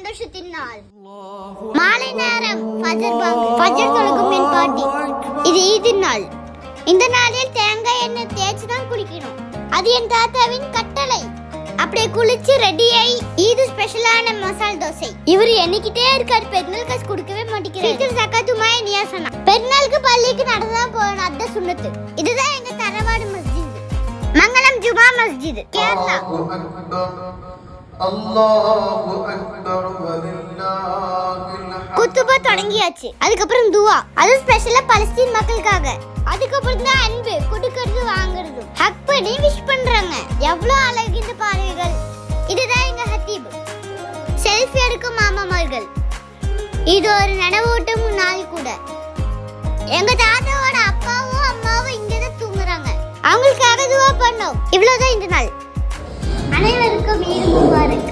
சந்தோஷத்தின் நாள். மாலை நேரம் ஃபஜர் தொழுகும் என் பாட்டி. இது ஈதின் நாள். இந்த நாளில் தேங்காய் எண்ணெய் தேய்ச்சி தான் குளிக்கணும். அது என் தாத்தாவின் கட்டளை. அப்படியே குளிச்சு ரெடியாய் ஈது ஸ்பெஷலான மசால் தோசை. இவர் எண்ணிக்கிட்டே இருக்காரு, பெருநாள் காசு கொடுக்கவே மாட்டேங்கிறாரு. சக்காத்துமாய் நியாசனா பெருநாளுக்கு பள்ளிக்கு நடந்துதான் போகணும், அதான் சுன்னத்து. இதுதான் எங்க தரவாடு மஸ்ஜித், மங்களம் ஜுமா மஸ்ஜித், கேரளா. குத்துபா தொடங்கியாச்சு. அதுக்கப்புறம் துவா, அது ஸ்பெஷலா பலஸ்தீன் மக்களுக்காக. அதுக்கப்புறம் தான் அன்பு, கொடுக்கறது வாங்குறது, ஹக் பண்ணி விஷ் பண்றாங்க. எவ்வளவு அழகு இந்த பாறைகள். இதுதான் எங்க ஹத்தீப். செல்ஃபி எடுக்கும் மாமாமார்கள். இது ஒரு நினைவூட்டும் நாள் கூட. எங்க தாத்தாவோட அப்பாவும் அம்மாவும் இங்கதான் தூங்குறாங்க. அவங்களுக்காக துவா பண்ணோம். இவ்வளவுதான் இந்த நாள். அனைவருக்கும் ஈத் முபாரக்.